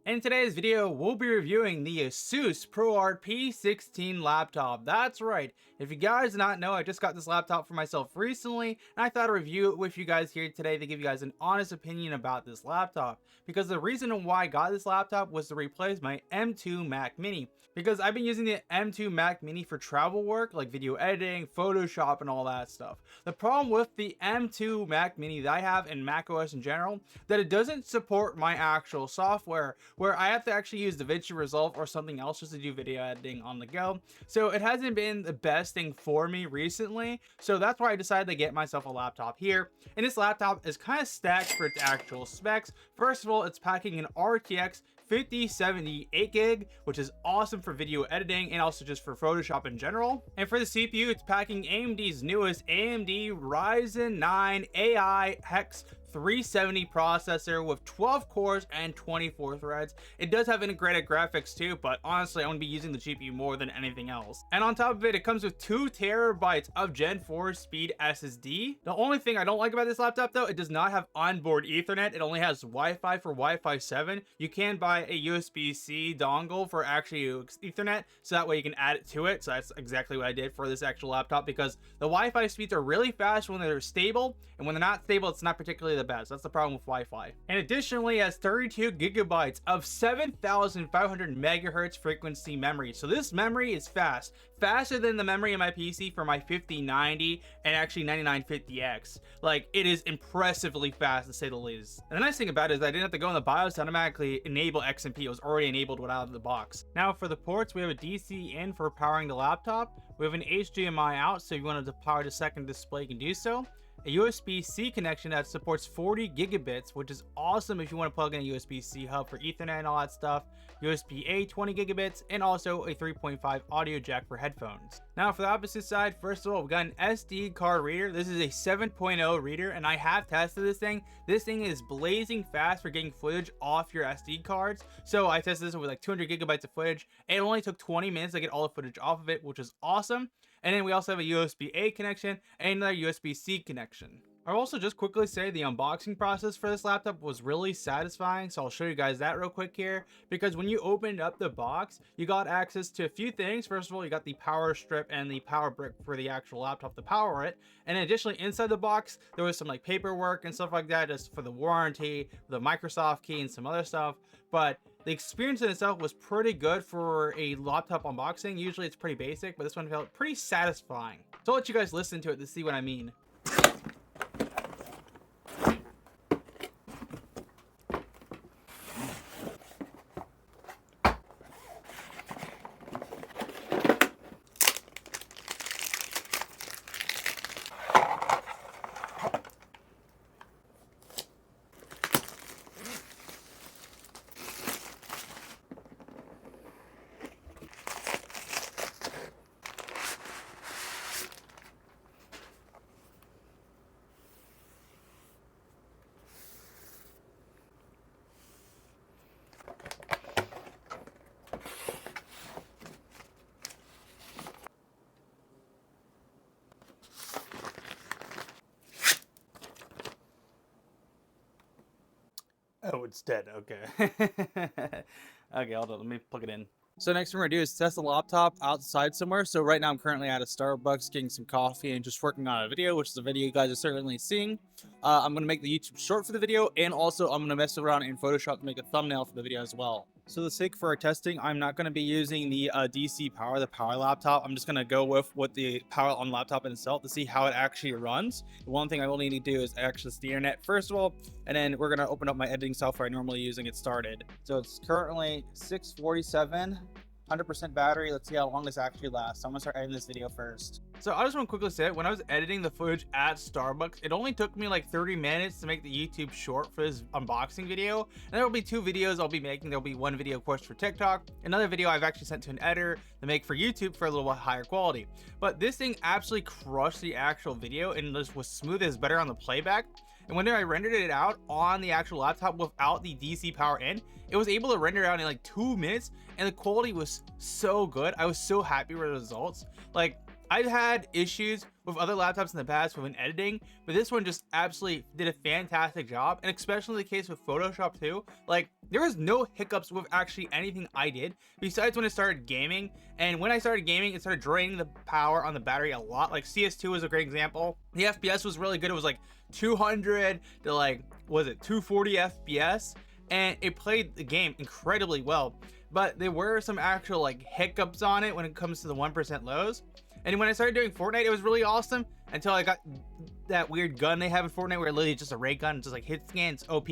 In today's video, we'll be reviewing the ASUS ProArt P16 laptop. That's right. If you guys did not know, I just got this laptop for myself recently, and I thought I'd review it with you guys here today to give you guys an honest opinion about this laptop. Because the reason why I got this laptop was to replace my M2 Mac Mini. Because I've been using the M2 Mac Mini for travel work, like video editing, Photoshop, and all that stuff. The problem with the M2 Mac Mini that I have in macOS in general, that it doesn't support my actual software, where I have to actually use DaVinci Resolve or something else just to do video editing on the go. So it hasn't been the best thing for me recently. So that's why I decided to get myself a laptop here. And this laptop is kind of stacked for its actual specs. First of all, it's packing an RTX 5070 8GB, which is awesome for video editing and also just for Photoshop in general. And for the CPU, it's packing AMD's newest AMD Ryzen 9 AI Hex 370 processor with 12 cores and 24 threads. It does have integrated graphics too, but honestly, I'm going to be using the GPU more than anything else. And on top of it, it comes with 2 terabytes of Gen 4 speed SSD. The only thing I don't like about this laptop though, it does not have onboard Ethernet. It only has Wi-Fi for Wi-Fi 7. You can buy a USB-C dongle for actually Ethernet, so that way you can add it to it. So that's exactly what I did for this actual laptop, because the Wi-Fi speeds are really fast when they're stable, and when they're not stable, it's not particularly the best. That's the problem with Wi-Fi. And additionally, it has 32 gigabytes of 7,500 megahertz frequency memory. So this memory is faster than the memory in my PC for my 5090 and actually 9950X. Like, it is impressively fast to say the least. And the nice thing about it is I didn't have to go in the BIOS to automatically enable XMP. It was already enabled right out of the box. Now for the ports, we have a DC in for powering the laptop. We have an HDMI out, so if you wanted to power the second display, you can do so. A USB-C connection that supports 40 gigabits, which is awesome if you want to plug in a USB-C hub for Ethernet and all that stuff. USB-A 20 gigabits, and also a 3.5 audio jack for headphones. Now for the opposite side, first of all, we got an SD card reader. This is a 7.0 reader, and I have tested this thing. This thing is blazing fast for getting footage off your SD cards. So I tested this with like 200 gigabytes of footage. It only took 20 minutes to get all the footage off of it, which is awesome. And then we also have a USB-A connection and another USB-C connection. I'll also just quickly say the unboxing process for this laptop was really satisfying, so I'll show you guys that real quick here. Because when you opened up the box, you got access to a few things. First of all, you got the power strip and the power brick for the actual laptop to power it. And additionally, inside the box, there was some like paperwork and stuff like that, just for the warranty, the Microsoft key, and some other stuff. But the experience in itself was pretty good for a laptop unboxing. Usually it's pretty basic, but this one felt pretty satisfying. So I'll let you guys listen to it to see what I mean. Oh, it's dead. Okay. Okay, hold on. Let me plug it in. So next thing we're gonna do is test the laptop outside somewhere. So right now I'm currently at a Starbucks getting some coffee and just working on a video, which is a video you guys are certainly seeing. I'm gonna make the YouTube short for the video, and also I'm gonna mess around in Photoshop to make a thumbnail for the video as well. So the sake for our testing, I'm not gonna be using the DC power, the power laptop. I'm just gonna go with what the power on laptop in itself to see how it actually runs. The one thing I will need to do is access the internet first of all, and then we're gonna open up my editing software I normally use and get started. So it's currently 6:47. 100% battery. Let's see how long this actually lasts. I'm gonna start editing this video first. So I just want to quickly say, when I was editing the footage at Starbucks, it only took me like 30 minutes to make the YouTube short for this unboxing video. And there will be 2 videos I'll be making. There'll be one video, of course, for TikTok. Another video I've actually sent to an editor to make for YouTube for a little higher quality. But this thing absolutely crushed the actual video and just was smooth as better on the playback. And when I rendered it out on the actual laptop without the DC power in, it was able to render it out in like 2 minutes, and the quality was so good. I was so happy with the results. Like, I've had issues with other laptops in the past when editing, but this one just absolutely did a fantastic job, and especially the case with Photoshop too. Like, there was no hiccups with actually anything I did, besides when I started gaming. And when I started gaming, it started draining the power on the battery a lot. Like, CS2 is a great example. The FPS was really good. It was like 200 to like, was it 240 FPS? And it played the game incredibly well. But there were some actual like hiccups on it when it comes to the 1% lows. And when I started doing Fortnite, it was really awesome until I got that weird gun they have in Fortnite where literally just a ray gun, just like hit scans, OP.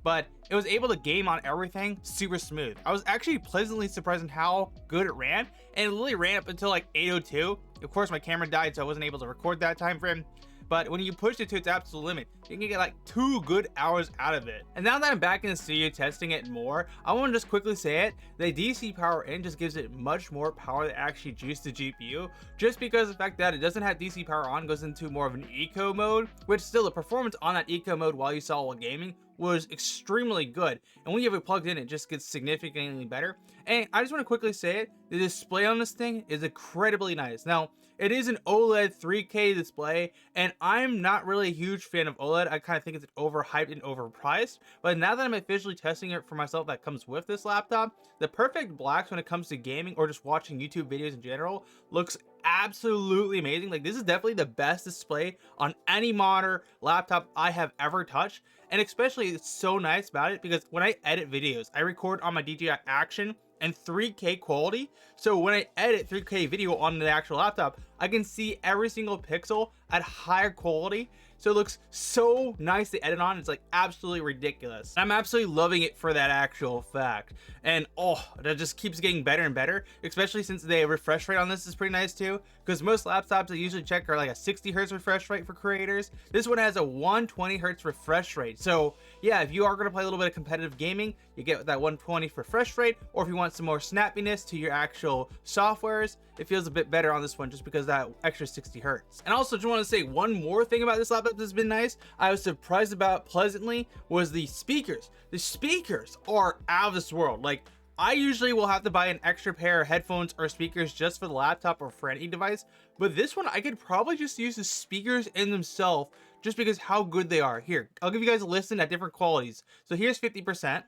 But it was able to game on everything super smooth. I was actually pleasantly surprised in how good it ran, and it literally ran up until like 802. Of course, my camera died, so I wasn't able to record that time frame. But when you push it to its absolute limit, you can get like 2 good hours out of it. And now that I'm back in the studio testing it more, I want to just quickly say it, the DC power in just gives it much more power to actually juice the GPU, just because of the fact that it doesn't have DC power on, goes into more of an eco mode, which still the performance on that eco mode while you saw while gaming was extremely good. And when you have it plugged in, it just gets significantly better. And I just want to quickly say it, the display on this thing is incredibly nice. Now, it is an OLED 3K display, and I'm not really a huge fan of OLED. I kind of think it's overhyped and overpriced. But now that I'm officially testing it for myself that comes with this laptop, the perfect blacks when it comes to gaming or just watching YouTube videos in general looks absolutely amazing. Like, this is definitely the best display on any modern laptop I have ever touched. And especially, it's so nice about it because when I edit videos, I record on my DJI Action and 3K quality. So when I edit 3K video on the actual laptop, I can see every single pixel at higher quality. So it looks so nice to edit on. It's like absolutely ridiculous. I'm absolutely loving it for that actual fact. And oh, that just keeps getting better and better, especially since the refresh rate on this is pretty nice too. Because most laptops I usually check are like a 60 hertz refresh rate for creators. This one has a 120 hertz refresh rate. So yeah, if you are going to play a little bit of competitive gaming, you get that 120 refresh rate. Or if you want some more snappiness to your actual softwares, it feels a bit better on this one just because of that extra 60 hertz. And also just want to say one more thing about this laptop that's been nice, I was surprised about pleasantly, was the speakers. The speakers are out of this world. Like, I usually will have to buy an extra pair of headphones or speakers just for the laptop or for any device, but this one I could probably just use the speakers in themselves just because how good they are. Here, I'll give you guys a listen at different qualities. So here's 50%.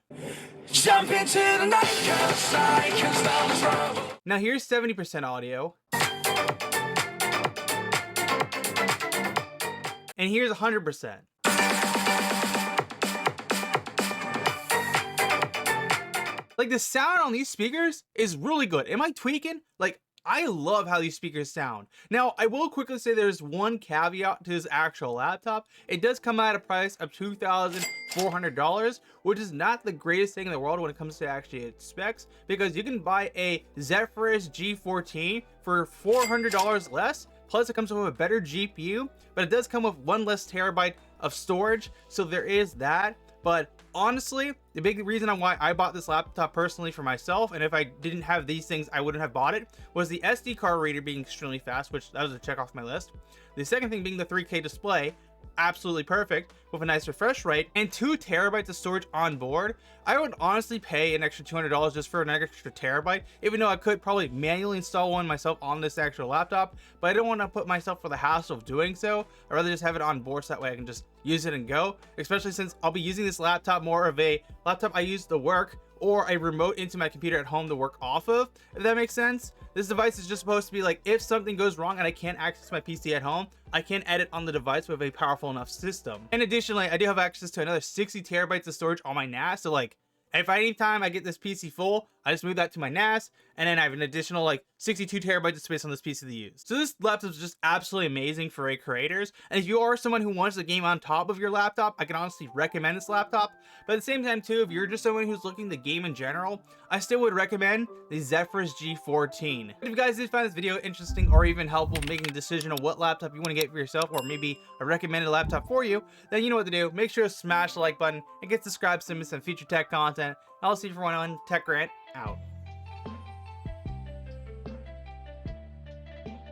Jump into the night, 'cause I can stop the trouble. Now here's 70% audio. And here's 100%. Like, the sound on these speakers is really good. Am I tweaking? Like, I love how these speakers sound. Now, I will quickly say there's one caveat to this actual laptop. It does come at a price of $2,400, which is not the greatest thing in the world when it comes to actually its specs, because you can buy a Zephyrus G14 for $400 less. Plus, it comes with a better GPU, but it does come with 1 less terabyte of storage, so there is that. But honestly, the big reason why I bought this laptop personally for myself, and if I didn't have these things, I wouldn't have bought it, was the SD card reader being extremely fast, which that was a check off my list. The second thing being the 3K display, absolutely perfect with a nice refresh rate, and 2 terabytes of storage on board. I would honestly pay an extra $200 just for an extra terabyte, even though I could probably manually install one myself on this actual laptop, but I don't want to put myself for the hassle of doing so. I'd rather just have it on board so that way I can just use it and go, especially since I'll be using this laptop more of a laptop I use to work or a remote into my computer at home to work off of, if that makes sense. This device is just supposed to be like, if something goes wrong and I can't access my PC at home, I can edit on the device with a powerful enough system. And additionally, I do have access to another 60 terabytes of storage on my NAS, so like, if anytime I get this PC full, I just move that to my NAS, and then I have an additional like 62 terabytes of space on this PC to use. So this laptop is just absolutely amazing for creators. And if you are someone who wants to game on top of your laptop, I can honestly recommend this laptop. But at the same time too, if you're just someone who's looking to game in general, I still would recommend the Zephyrus G14. If you guys did find this video interesting or even helpful making a decision on what laptop you want to get for yourself, or maybe a recommended laptop for you, then you know what to do. Make sure to smash the like button and get subscribed to some future tech content. I'll see you for one on Tech Rant out.